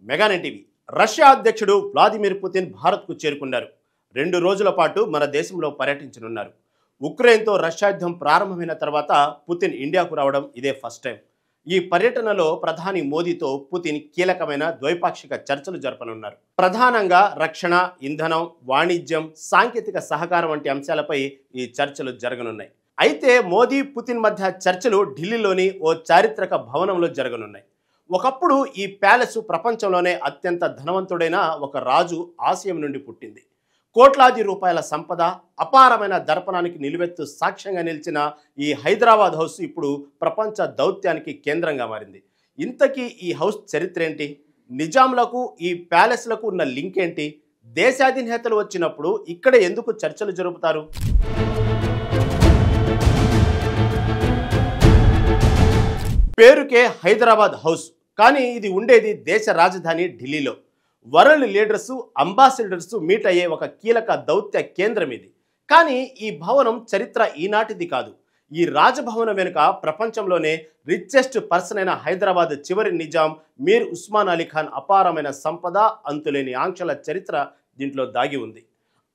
మెగానెట్ TV. Russia అధ్యక్షుడు Vladimir Putin భారత్కు చేరుకున్నారు. 2 రోజుల పాటు మన దేశంలో పర్యటించనున్నారు. ఉక్రెయిన్తో రష్యా యుద్ధం ప్రారంభమైన తర్వాత పుతిన్ ఇండియాకు రావడం ఇదే ఫస్ట్ టైం. ఈ పర్యటనలో ప్రధాని మోదీతో పుతిన్ కీలకమైన ద్వైపాక్షిక చర్చలు జరపనున్నారు. ప్రధానంగా రక్షణ, ఇంధనం, వాణిజ్యం, సాంకేతిక సహకారం వంటి అంశాలపై ఈ చర్చలు జరగనున్నాయి. అయితే మోదీ, పుతిన్ మధ్య చర్చలు ఢిల్లీలోని ఓ చారిత్రక భవనంలో జరగనున్నాయి. ఒకప్పుడు ఈ ప్యాలెస్ ప్రపంచంలోనే అత్యంత ధనవంతుడైన ఒక రాజు ఆశయం నుండి పుట్టింది. కోట్లాది రూపాయల సంపద, అపారమైన దర్పణానికి నిలువెత్తు సాక్ష్యంగా నిలిచిన ఈ హైదరాబాద్ హౌస్ ఇప్పుడు ప్రపంచ దౌత్యానికి కేంద్రంగా మారింది. ఇంతకీ ఈ హౌస్ చరిత్ర ఏంటి? నిజాంలకు ఈ ప్యాలెస్లకు ఉన్న లింక్ ఏంటి? దేశాధినేతలు వచ్చినప్పుడు ఇక్కడ ఎందుకు చర్చలు జరుపుతారు? పేరుకే హైదరాబాద్ హౌస్, కానీ ఇది ఉండేది దేశ రాజధాని ఢిల్లీలో. వరల్డ్ లీడర్సు, అంబాసిడర్సు మీట్ అయ్యే ఒక కీలక దౌత్య కేంద్రం ఇది. కానీ ఈ భవనం చరిత్ర ఈనాటిది కాదు. ఈ రాజభవనం వెనుక ప్రపంచంలోనే రిచెస్ట్ పర్సన్ అయిన హైదరాబాద్ చివరి నిజాం మీర్ ఉస్మాన్ అలీ ఖాన్ అపారమైన సంపద, అంతులేని ఆంక్షల చరిత్ర దీంట్లో దాగి ఉంది.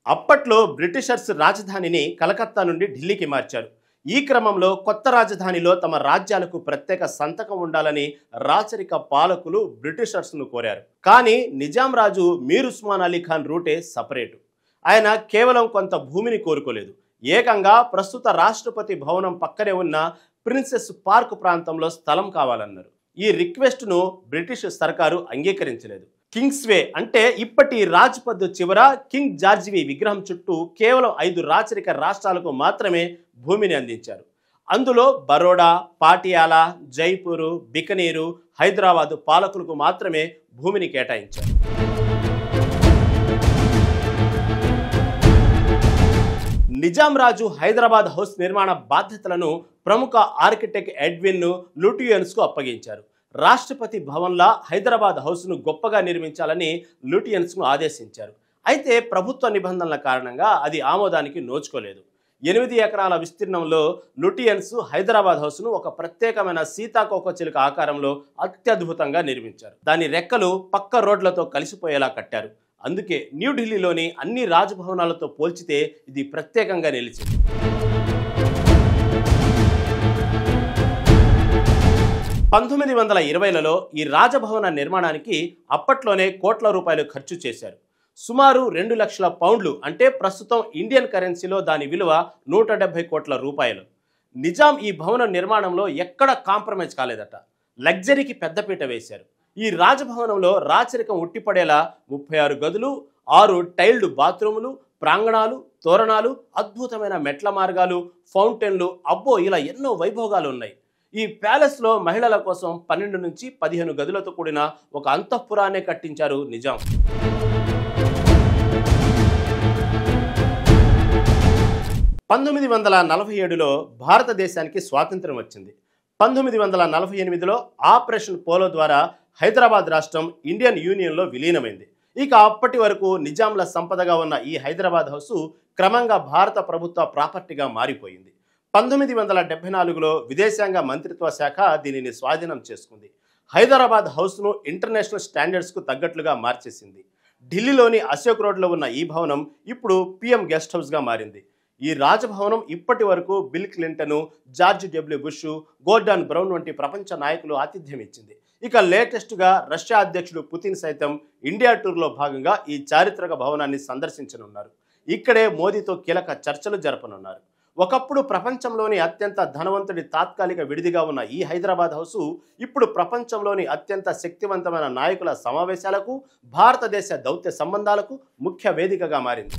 అప్పట్లో బ్రిటిషర్స్ రాజధానిని కలకత్తా నుండి ఢిల్లీకి మార్చారు. ఈ క్రమంలో కొత్త రాజధానిలో తమ రాజ్యాలకు ప్రత్యేక సంతకం ఉండాలని రాచరిక పాలకులు బ్రిటిషర్స్ను కోరారు. కానీ నిజాం రాజు మీర్ ఉస్మాన్ అలీ ఖాన్ రూటే సపరేటు. ఆయన కేవలం కొంత భూమిని కోరుకోలేదు. ఏకంగా ప్రస్తుత రాష్ట్రపతి భవనం పక్కనే ఉన్న ప్రిన్సెస్ పార్క్ ప్రాంతంలో స్థలం కావాలన్నారు. ఈ రిక్వెస్ట్ను బ్రిటిష్ సర్కారు అంగీకరించలేదు. కింగ్స్వే అంటే ఇప్పటి రాజ్పథ్ చివర కింగ్ జార్జివి విగ్రహం చుట్టూ కేవలం 5 రాచరిక రాష్ట్రాలకు మాత్రమే భూమిని అందించారు. అందులో బరోడా, పాటియాలా, జైపూరు, బికనీరు, హైదరాబాదు పాలకులకు మాత్రమే భూమిని కేటాయించారు. నిజాం రాజు హైదరాబాద్ హౌస్ నిర్మాణ బాధ్యతలను ప్రముఖ ఆర్కిటెక్ట్ ఎడ్విన్ లూటియన్స్కు అప్పగించారు. రాష్ట్రపతి భవన్లా హైదరాబాద్ హౌస్ను గొప్పగా నిర్మించాలని లూటియన్స్ను ఆదేశించారు. అయితే ప్రభుత్వ నిబంధనల కారణంగా అది ఆమోదానికి నోచుకోలేదు. 8 ఎకరాల విస్తీర్ణంలో లూటియన్స్ హైదరాబాద్ హౌస్ను ఒక ప్రత్యేకమైన సీతాకోకచిలుక ఆకారంలో అత్యద్భుతంగా నిర్మించారు. దాని రెక్కలు పక్క రోడ్లతో కలిసిపోయేలా కట్టారు. అందుకే న్యూఢిల్లీలోని అన్ని రాజభవనాలతో పోల్చితే ఇది ప్రత్యేకంగా నిలిచింది. 1920లలో ఈ రాజభవన నిర్మాణానికి అప్పట్లోనే కోట్ల రూపాయలు ఖర్చు చేశారు. సుమారు 2 లక్షల పౌండ్లు, అంటే ప్రస్తుతం ఇండియన్ కరెన్సీలో దాని విలువ 170 కోట్ల రూపాయలు. నిజాం ఈ భవన నిర్మాణంలో ఎక్కడ కాంప్రమైజ్ కాలేదట. లగ్జరీకి పెద్దపీట వేశారు. ఈ రాజభవనంలో రాచరికం ఉట్టిపడేలా 36 గదులు, 6 టైల్డ్ బాత్రూములు, ప్రాంగణాలు, తోరణాలు, అద్భుతమైన మెట్ల మార్గాలు, ఫౌంటైన్లు, అబ్బో ఇలా ఎన్నో వైభోగాలు ఉన్నాయి. ఈ ప్యాలెస్లో మహిళల కోసం 12 నుంచి 15 గదులతో కూడిన ఒక అంతఃపురాన్నే కట్టించారు నిజాం. 1947లో భారతదేశానికి స్వాతంత్ర్యం వచ్చింది. 1948లో ఆపరేషన్ పోలో ద్వారా హైదరాబాద్ రాష్ట్రం ఇండియన్ యూనియన్లో విలీనమైంది. ఇక అప్పటి వరకు నిజాంల సంపదగా ఉన్న ఈ హైదరాబాద్ హౌసు క్రమంగా భారత ప్రభుత్వ ప్రాపర్టీగా మారిపోయింది. 1974లో విదేశాంగ మంత్రిత్వ శాఖ దీనిని స్వాధీనం చేసుకుంది. హైదరాబాద్ హౌస్ను ఇంటర్నేషనల్ స్టాండర్డ్స్కు తగ్గట్లుగా మార్చేసింది. ఢిల్లీలోని అశోక్ రోడ్లో ఉన్న ఈ భవనం ఇప్పుడు పిఎం గెస్ట్ హౌస్గా మారింది. ఈ రాజభవనం ఇప్పటి వరకు bill Clinton, George W bush, Gordon brown వంటి ప్రపంచ నాయకులు ఆతిథ్యం ఇచ్చింది. ఇక లేటెస్ట్గా రష్యా అధ్యక్షుడు పుతిన్ సైతం ఇండియా టూర్లో భాగంగా ఈ చారిత్రక భవనాన్ని సందర్శించనున్నారు. ఇక్కడే మోదీతో కీలక చర్చలు జరపనున్నారు. ఒకప్పుడు ప్రపంచంలోని అత్యంత ధనవంతుడి తాత్కాలిక విడిదిగా ఉన్న ఈ హైదరాబాద్ హౌసు ఇప్పుడు ప్రపంచంలోని అత్యంత శక్తివంతమైన నాయకుల సమావేశాలకు, భారతదేశ దౌత్య సంబంధాలకు ముఖ్య వేదికగా మారింది.